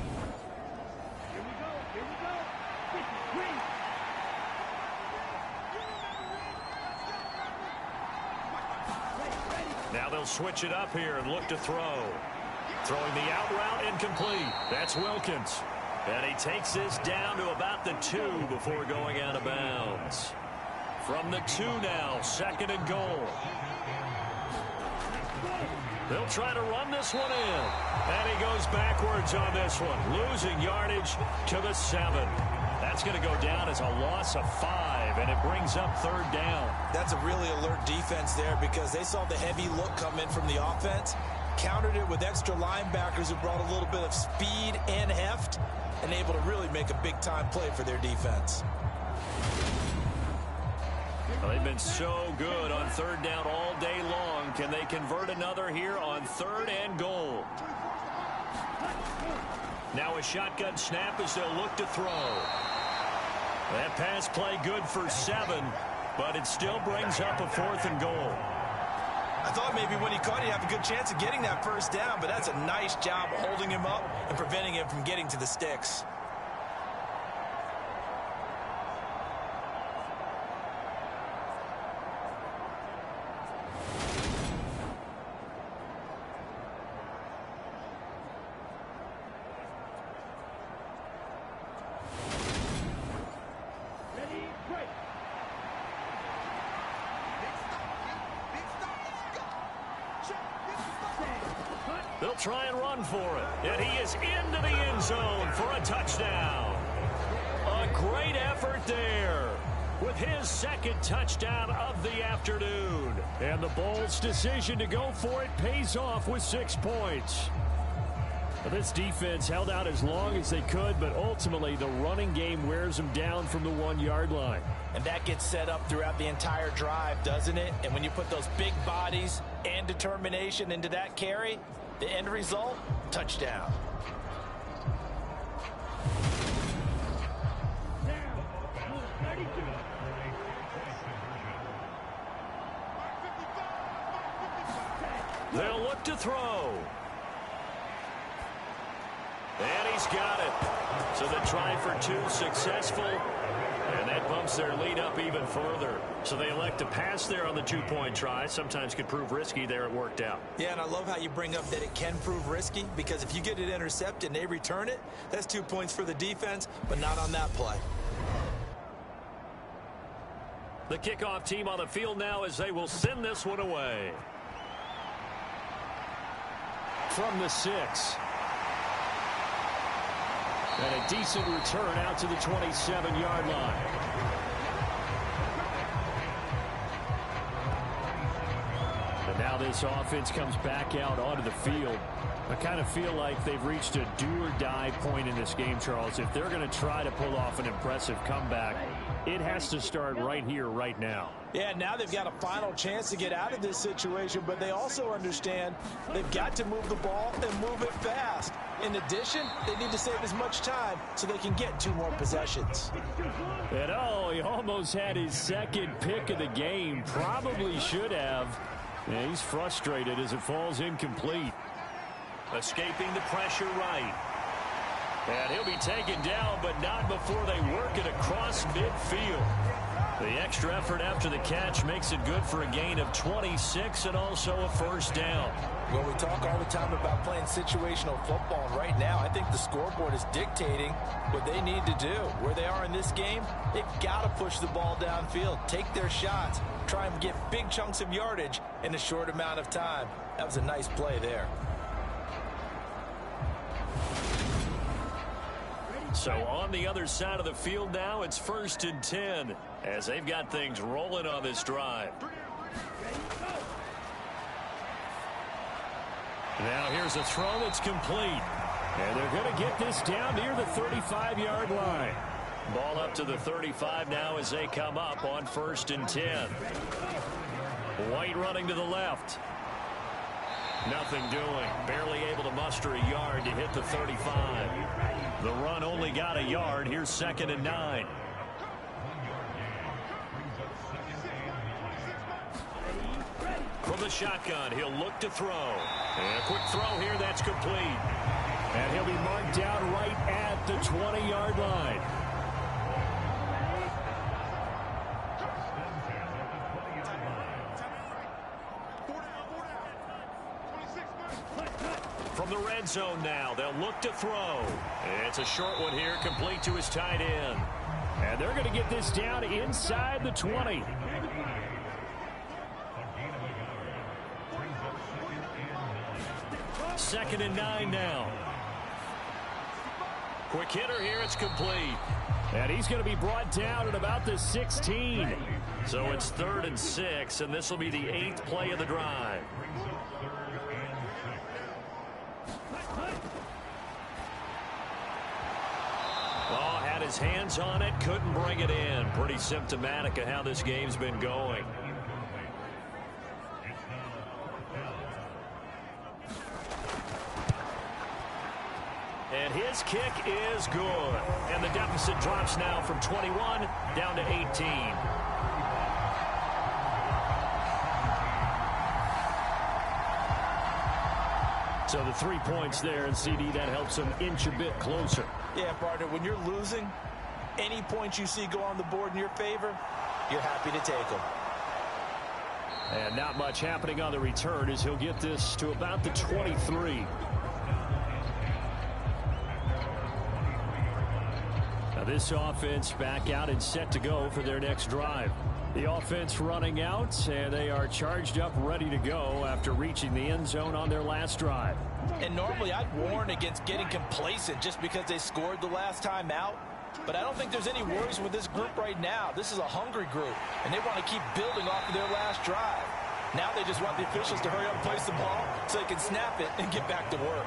Now they'll switch it up here and look to throw. Throwing the out route incomplete. That's Wilkins. And he takes this down to about the 2 before going out of bounds. From the 2 now, 2nd and goal. They'll try to run this one in. And he goes backwards on this one, losing yardage to the 7. That's going to go down as a loss of 5, and it brings up 3rd down. That's a really alert defense there because they saw the heavy look come in from the offense, countered it with extra linebackers who brought a little bit of speed and heft, and able to really make a big-time play for their defense. Well, they've been so good on 3rd down all day long. Can they convert another here on 3rd and goal? Now a shotgun snap as they'll look to throw. That pass play good for 7, but it still brings up a 4th and goal. I thought maybe when he caught it, he'd have a good chance of getting that first down, but that's a nice job of holding him up and preventing him from getting to the sticks. They'll try and run for it. And he is into the end zone for a touchdown. A great effort there with his 2nd touchdown of the afternoon. And the Bulls' decision to go for it pays off with 6 points. This defense held out as long as they could, but ultimately the running game wears them down from the 1-yard line. And that gets set up throughout the entire drive, doesn't it? And when you put those big bodies and determination into that carry, the end result, touchdown. They'll look to throw. And he's got it. So the try for 2 successful. And that bumps their lead up even further. So they elect to pass there on the 2-point try. Sometimes could prove risky. There it worked out. Yeah, and I love how you bring up that it can prove risky, because if you get it intercepted and they return it, that's 2 points for the defense, but not on that play. The kickoff team on the field now as they will send this one away. From the 6. And a decent return out to the 27-yard line. And now this offense comes back out onto the field. I kind of feel like they've reached a do-or-die point in this game, Charles. If they're going to try to pull off an impressive comeback, it has to start right here, right now. Yeah, now they've got a final chance to get out of this situation, but they also understand they've got to move the ball and move it fast. In addition, they need to save as much time so they can get 2 more possessions. And oh, he almost had his 2nd pick of the game. Probably should have. Yeah, he's frustrated as it falls incomplete. Escaping the pressure right. And he'll be taken down, but not before they work it across midfield. The extra effort after the catch makes it good for a gain of 26 and also a 1st down. Well, we talk all the time about playing situational football, and right now I think the scoreboard is dictating what they need to do. Where they are in this game, they've got to push the ball downfield, take their shots, try and get big chunks of yardage in a short amount of time. That was a nice play there. So on the other side of the field now, it's 1st and 10 as they've got things rolling on this drive. Now here's a throw that's complete. And they're going to get this down near the 35-yard line. Ball up to the 35 now as they come up on 1st and 10. White running to the left. Nothing doing. Barely able to muster a yard to hit the 35. The run only got a yard. Here's 2nd and 9. From the shotgun, he'll look to throw. And a quick throw here, that's complete. And he'll be marked down right at the 20-yard line. From the red zone now. They'll look to throw. It's a short one here, complete to his tight end. And they're going to get this down inside the 20. Second and 9 now. Quick hitter here, it's complete. And he's going to be brought down at about the 16. So it's 3rd and 6, and this will be the 8th play of the drive. Oh, had his hands on it, couldn't bring it in. Pretty symptomatic of how this game's been going. And his kick is good. And the deficit drops now from 21 down to 18. So the 3 points there, and CD, that helps him inch a bit closer. Yeah, partner, when you're losing, any points you see go on the board in your favor, you're happy to take them. And not much happening on the return as he'll get this to about the 23. Now this offense back out and set to go for their next drive. The offense running out, and they are charged up, ready to go after reaching the end zone on their last drive. And normally I'd warn against getting complacent just because they scored the last time out. But I don't think there's any worries with this group right now. This is a hungry group, and they want to keep building off of their last drive. Now they just want the officials to hurry up and place the ball so they can snap it and get back to work.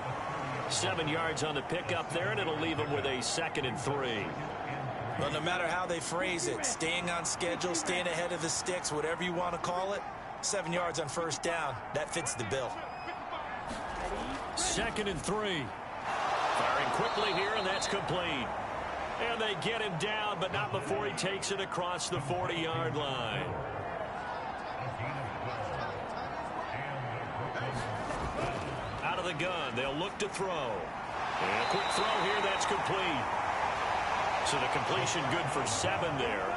7 yards on the pickup there, and it'll leave them with a 2nd and 3. But no matter how they phrase it, staying on schedule, staying ahead of the sticks, whatever you want to call it, 7 yards on first down, that fits the bill. 2nd and 3. Firing quickly here, and that's complete. And they get him down, but not before he takes it across the 40-yard line. Out of the gun, they'll look to throw. And a quick throw here, that's complete. So the completion good for 7 there,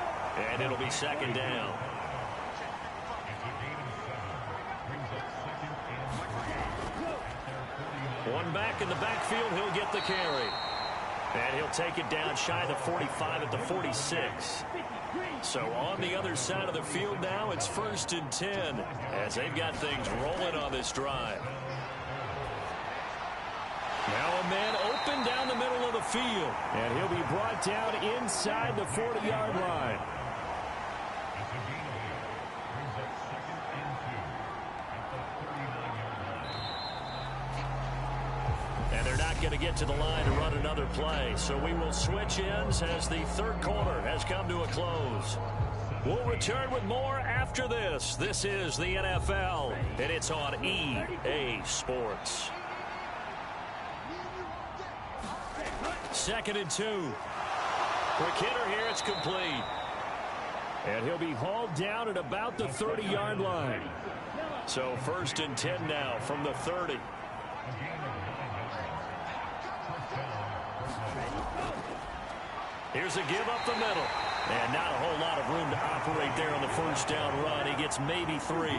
and it'll be 2nd down. One back in the backfield, he'll get the carry. And he'll take it down shy of the 45 at the 46. So on the other side of the field now, it's 1st and 10 as they've got things rolling on this drive. Now a man open down the middle of the field, and he'll be brought down inside the 40-yard line. And they're not going to get to the line to run another play, so we will switch ends as the 3rd quarter has come to a close. We'll return with more after this. This is the NFL, and it's on EA Sports. 2nd and 2. Quick hitter here, it's complete. And he'll be hauled down at about the 30-yard line. So 1st and 10 now from the 30. Here's a give up the middle. And not a whole lot of room to operate there on the first down run. He gets maybe 3.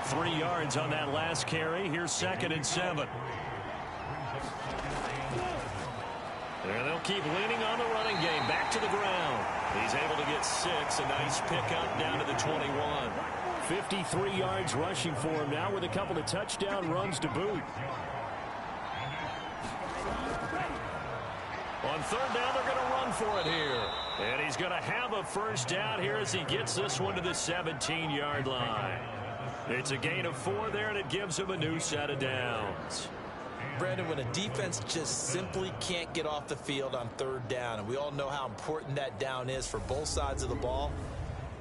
3 yards on that last carry. Here's 2nd and 7. And they'll keep leaning on the running game. Back to the ground. He's able to get 6. A nice pickup down to the 21. 53 yards rushing for him now with a couple of touchdown runs to boot. On 3rd down, they're going to run for it here. And he's going to have a first down here as he gets this one to the 17-yard line. It's a gain of 4 there, and it gives him a new set of downs. Brandon, when a defense just simply can't get off the field on 3rd down, and we all know how important that down is for both sides of the ball,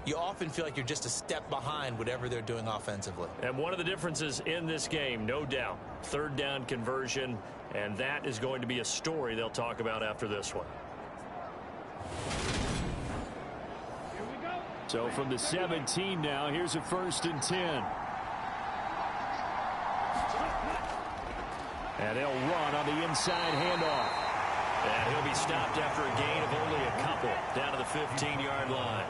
you often feel like you're just a step behind whatever they're doing offensively. And one of the differences in this game, no doubt, 3rd down conversion, and that is going to be a story they'll talk about after this one. So from the 17 now, here's a 1st and 10. And they'll run on the inside handoff. And he'll be stopped after a gain of only a couple down to the 15-yard line.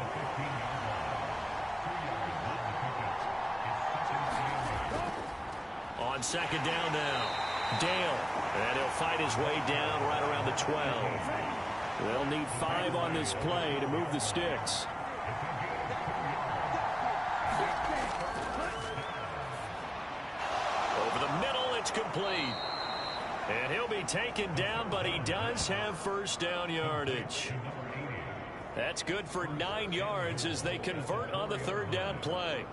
On 2nd down now. Dale, and he'll fight his way down right around the 12. They'll need 5 on this play to move the sticks. Over the middle, it's complete. And he'll be taken down, but he does have first down yardage. That's good for 9 yards as they convert on the third down play.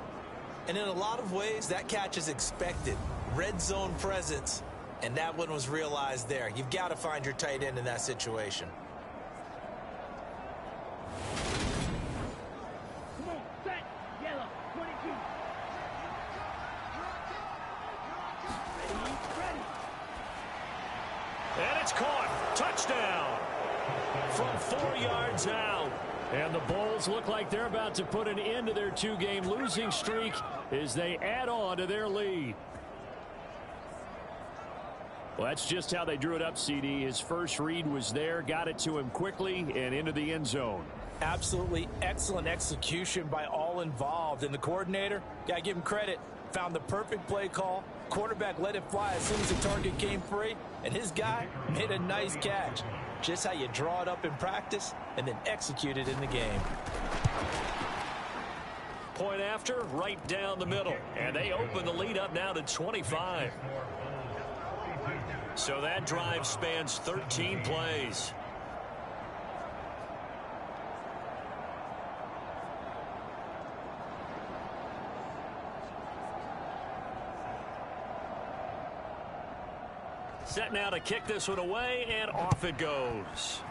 And in a lot of ways, that catch is expected. Red zone presence, and that one was realized there. You've got to find your tight end in that situation. Come on, set, yellow, 22. Ready. And it's caught. Touchdown. From 4 yards out. And the Bulls look like they're about to put an end to their 2-game losing streak as they add on to their lead. Well, that's just how they drew it up, CD. His first read was there, got it to him quickly, and into the end zone. Absolutely excellent execution by all involved. And the coordinator, got to give him credit, found the perfect play call. Quarterback let it fly as soon as the target came free, and his guy made a nice catch. Just how you draw it up in practice and then execute it in the game. Point after, right down the middle. And they open the lead up now to 25. So that drive spans 13 plays. Set now to kick this one away, and off it goes.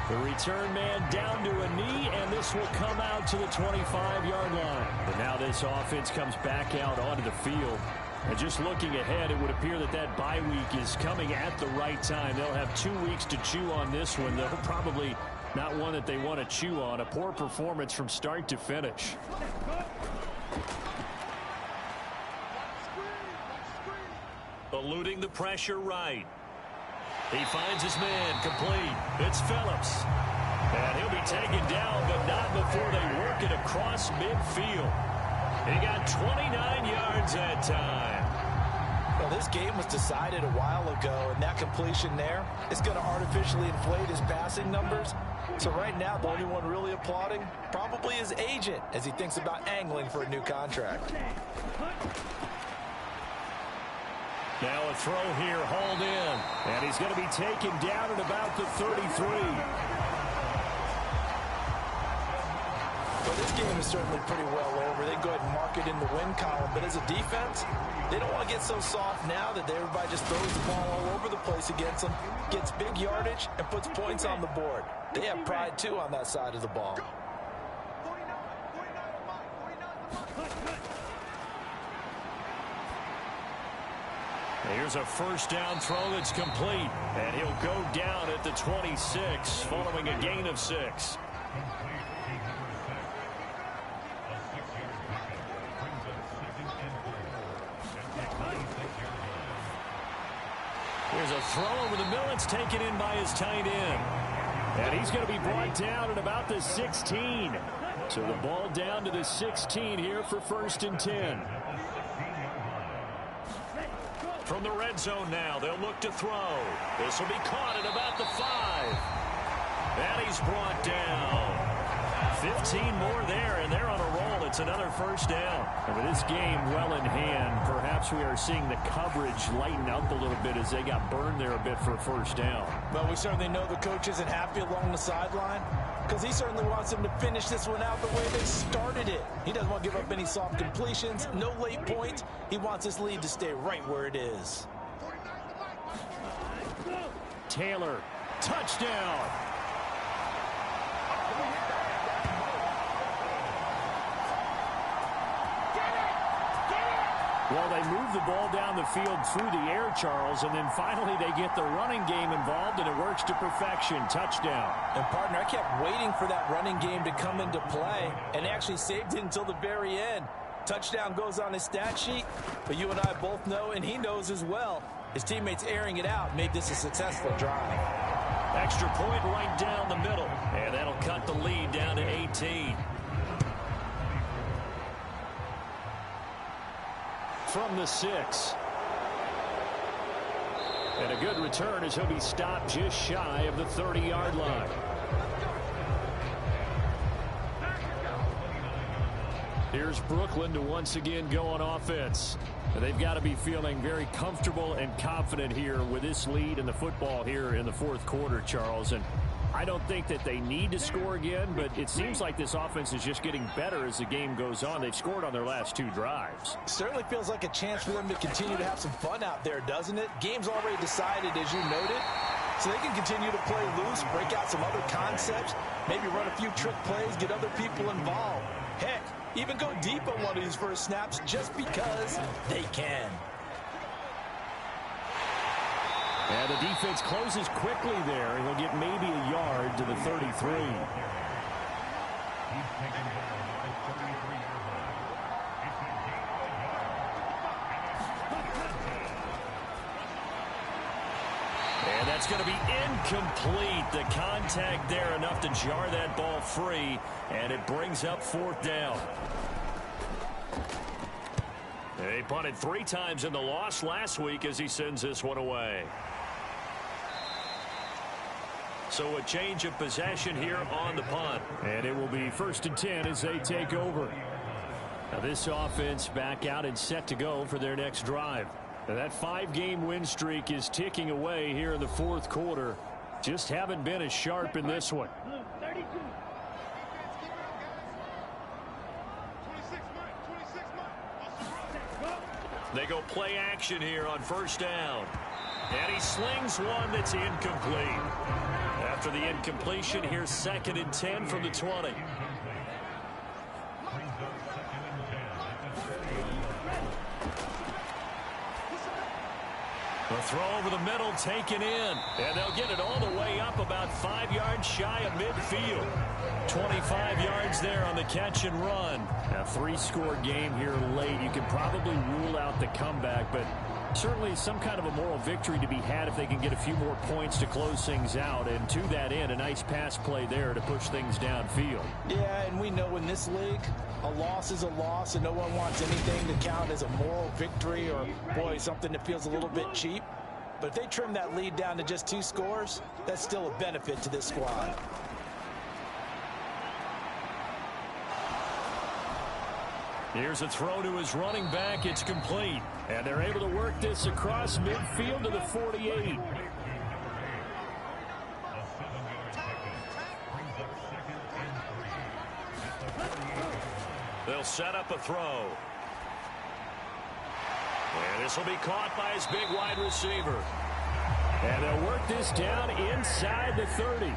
The return man down to a knee, and this will come out to the 25-yard line. But now this offense comes back out onto the field. And just looking ahead, it would appear that that bye week is coming at the right time. They'll have 2 weeks to chew on this one. They'll probably not one that they want to chew on. A poor performance from start to finish. Eluding the pressure right. He finds his man complete. It's Phillips. And he'll be taken down, but not before they work it across midfield. He got 29 yards that time. Well, this game was decided a while ago, and that completion there is going to artificially inflate his passing numbers. So right now, the only one really applauding probably his agent as he thinks about angling for a new contract. Now a throw here, hauled in. And he's going to be taken down at about the 33. Well, this game is certainly pretty well over. They go ahead and mark it in the win column. But as a defense, they don't want to get so soft now that everybody just throws the ball all over the place against them, gets big yardage, and puts points on the board. They have pride, too, on that side of the ball. Here's a first down throw that's complete, and he'll go down at the 26 following a gain of 6. Here's a throw over the middle. It's taken in by his tight end. And he's going to be brought down at about the 16. So the ball down to the 16 here for 1st and 10. From the red zone now, they'll look to throw. This will be caught at about the 5. And he's brought down. 15 more there, and they're on a roll. It's another first down. And with this game well in hand, perhaps we are seeing the coverage lighten up a little bit as they got burned there a bit for a first down. Well, we certainly know the coach isn't happy along the sideline because he certainly wants them to finish this one out the way they started it. He doesn't want to give up any soft completions, no late points. He wants his lead to stay right where it is. Taylor, touchdown. Well, they move the ball down the field through the air, Charles, and then finally they get the running game involved, and it works to perfection. Touchdown. And, partner, I kept waiting for that running game to come into play, and actually saved it until the very end. Touchdown goes on his stat sheet, but you and I both know, and he knows as well, his teammates airing it out made this a successful drive. Extra point right down the middle, and that'll cut the lead down to 18. from the 6. And a good return as he'll be stopped just shy of the 30-yard line. Here's Brooklyn to once again go on offense. They've got to be feeling very comfortable and confident here with this lead in the football here in the fourth quarter, Charles. And I don't think that they need to score again, but it seems like this offense is just getting better as the game goes on. They've scored on their last 2 drives. Certainly feels like a chance for them to continue to have some fun out there, doesn't it? Game's already decided, as you noted, so they can continue to play loose, break out some other concepts, maybe run a few trick plays, get other people involved. Heck, even go deep on one of these first snaps just because they can. And the defense closes quickly there. He'll get maybe a yard to the 33. And that's going to be incomplete. The contact there enough to jar that ball free, and it brings up 4th down. They punted 3 times in the loss last week as he sends this one away. So a change of possession here on the punt. And it will be 1st and 10 as they take over. Now this offense back out and set to go for their next drive. Now that 5-game win streak is ticking away here in the fourth quarter. Just haven't been as sharp in this one. They go play action here on 1st down. And he slings one that's incomplete. After the incompletion, here's 2nd and 10 from the 20. The throw over the middle taken in. And they'll get it all the way up about 5 yards shy of midfield. 25 yards there on the catch and run. A 3-score game here late. You can probably rule out the comeback, but certainly some kind of a moral victory to be had if they can get a few more points to close things out. And to that end, a nice pass play there to push things downfield. Yeah, and we know in this league, a loss is a loss, and no one wants anything to count as a moral victory or, boy, something that feels a little bit cheap. But if they trim that lead down to just 2 scores, that's still a benefit to this squad. Here's a throw to his running back. It's complete. And they're able to work this across midfield to the 48. They'll set up a throw. And this will be caught by his big wide receiver. And they'll work this down inside the 30.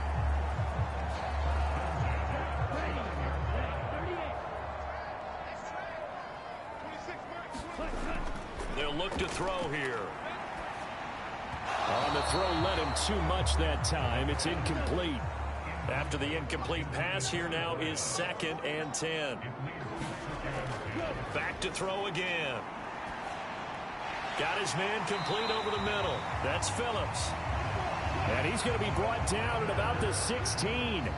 They'll look to throw here. On the throw, led him too much that time. It's incomplete. After the incomplete pass, here now is 2nd and 10. Back to throw again. Got his man complete over the middle. That's Phillips. And he's going to be brought down at about the 16.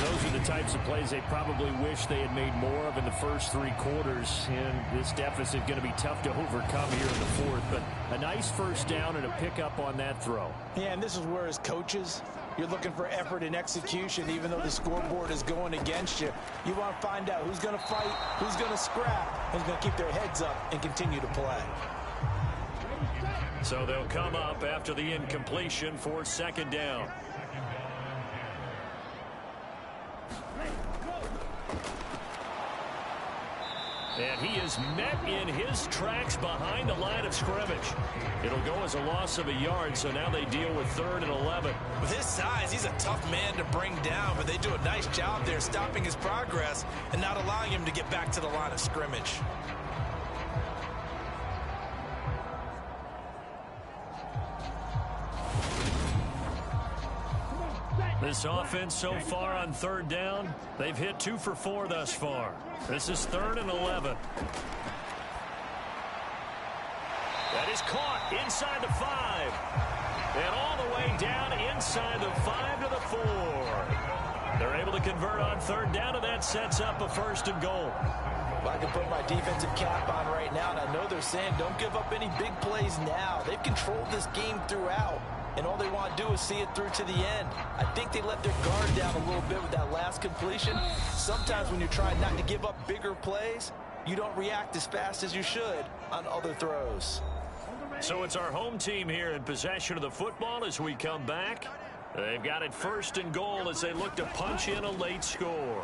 Those are the types of plays they probably wish they had made more of in the first 3 quarters. And this deficit going to be tough to overcome here in the fourth. But a nice 1st down and a pickup on that throw. Yeah, and this is where as coaches, you're looking for effort and execution. Even though the scoreboard is going against you, you want to find out who's going to fight, who's going to scrap, who's going to keep their heads up and continue to play. So they'll come up after the incompletion for 2nd down. And he is met in his tracks behind the line of scrimmage. It'll go as a loss of a yard, so now they deal with 3rd and 11. With his size, he's a tough man to bring down, but they do a nice job there stopping his progress and not allowing him to get back to the line of scrimmage. This offense so far on 3rd down, they've hit 2 for 4 thus far. This is 3rd and 11. That is caught inside the 5. And all the way down inside the 5 to the 4. They're able to convert on third down, and that sets up a 1st and goal. Well, I can put my defensive cap on right now, and I know they're saying don't give up any big plays now. They've controlled this game throughout, and all they want to do is see it through to the end. I think they let their guard down a little bit with that last completion. Sometimes when you're trying not to give up bigger plays, you don't react as fast as you should on other throws. So it's our home team here in possession of the football as we come back. They've got it 1st and goal as they look to punch in a late score.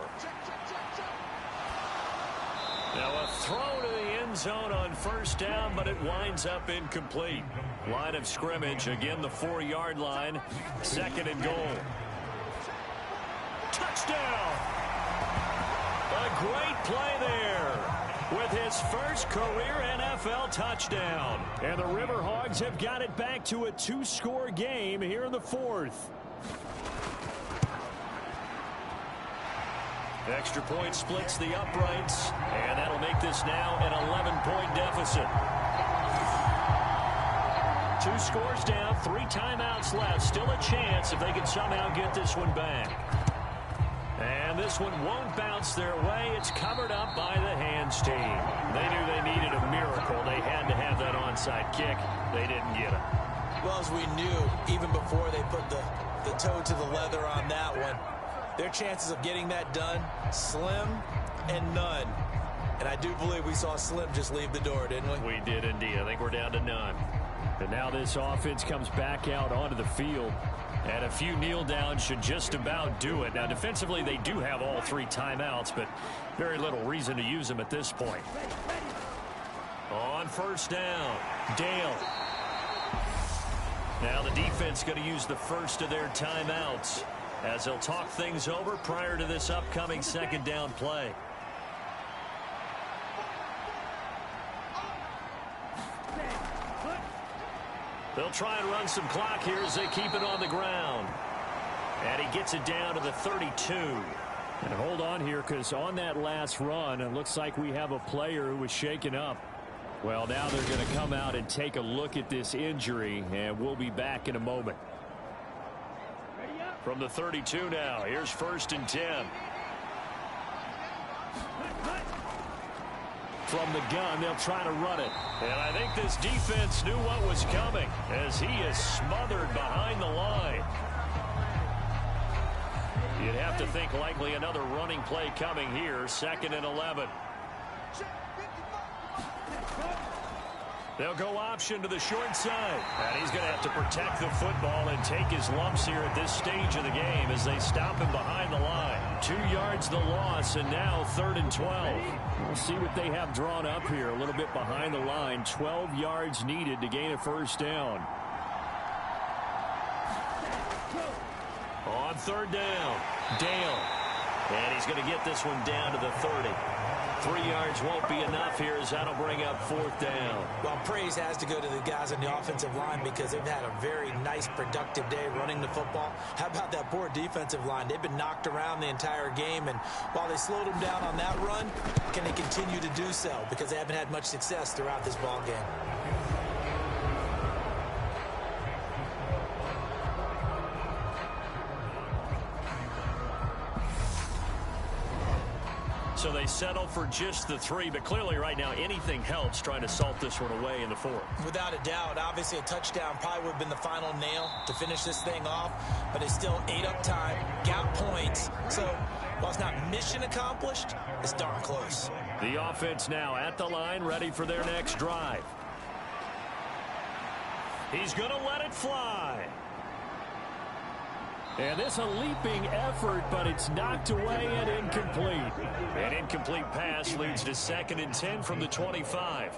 Now a throw to the end zone on 1st down, but it winds up incomplete. Line of scrimmage, again the 4-yard line. 2nd and goal. Touchdown! A great play there with his first career NFL touchdown. And the Riverhogs have got it back to a 2-score game here in the 4th. Extra point splits the uprights, and that'll make this now an 11-point deficit. 2 scores down, 3 timeouts left. Still a chance if they can somehow get this one back. And this one won't bounce their way. It's covered up by the hands team. They knew they needed a miracle. They had to have that onside kick. They didn't get it. Well, as we knew, even before they put the toe to the leather on that one, their chances of getting that done, slim and none. And I do believe we saw Slim just leave the door, didn't we? We did indeed. I think we're down to none. And now this offense comes back out onto the field. And a few kneel downs should just about do it. Now, defensively, they do have all 3 timeouts, but very little reason to use them at this point. On 1st down, Dale. Now the defense going to use the first of their timeouts as they'll talk things over prior to this upcoming 2nd down play. They'll try and run some clock here as they keep it on the ground. And he gets it down to the 32. And hold on here, because on that last run, it looks like we have a player who was shaken up. Well, now they're going to come out and take a look at this injury, and we'll be back in a moment. From the 32 now, here's 1st and 10. From the gun, they'll try to run it. And I think this defense knew what was coming as he is smothered behind the line. You'd have to think likely another running play coming here, 2nd and 11. They'll go option to the short side. And he's going to have to protect the football and take his lumps here at this stage of the game as they stop him behind the line. 2 yards the loss, and now 3rd and 12. We'll see what they have drawn up here a little bit behind the line. 12 yards needed to gain a 1st down. On 3rd down, Dale. And he's going to get this one down to the 30. 3 yards won't be enough here as that'll bring up 4th down. Well, praise has to go to the guys on the offensive line because they've had a very nice, productive day running the football. How about that poor defensive line? They've been knocked around the entire game, and while they slowed them down on that run, can they continue to do so? Because they haven't had much success throughout this ball game. So they settle for just the 3, but clearly right now anything helps trying to salt this one away in the 4th. Without a doubt, obviously a touchdown probably would have been the final nail to finish this thing off, but they still ate up time, got points. So while it's not mission accomplished, it's darn close. The offense now at the line, ready for their next drive. He's going to let it fly. And this a leaping effort, but it's knocked away and incomplete. An incomplete pass leads to 2nd and 10 from the 25.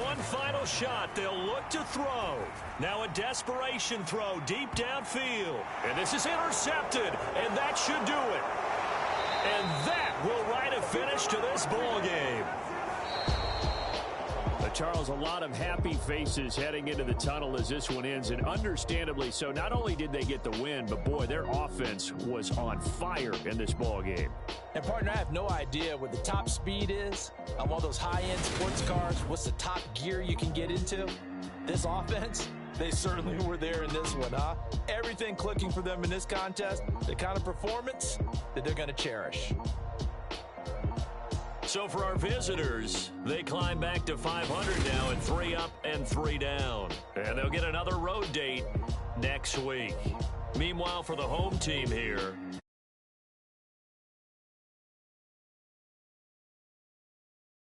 One final shot. They'll look to throw. Now a desperation throw deep downfield. And this is intercepted, and that should do it. And that will write a finish to this ball game. Charles, a lot of happy faces heading into the tunnel as this one ends, and understandably so. Not only did they get the win, but boy, their offense was on fire in this ball game. And partner, I have no idea what the top speed is on one of those high-end sports cars. What's the top gear you can get into? This offense, They certainly were there in this one, huh? Everything clicking for them in this contest, the kind of performance that they're going to cherish. So for our visitors, they climb back to 500 now and 3 up and 3 down. And they'll get another road date next week. Meanwhile, for the home team here,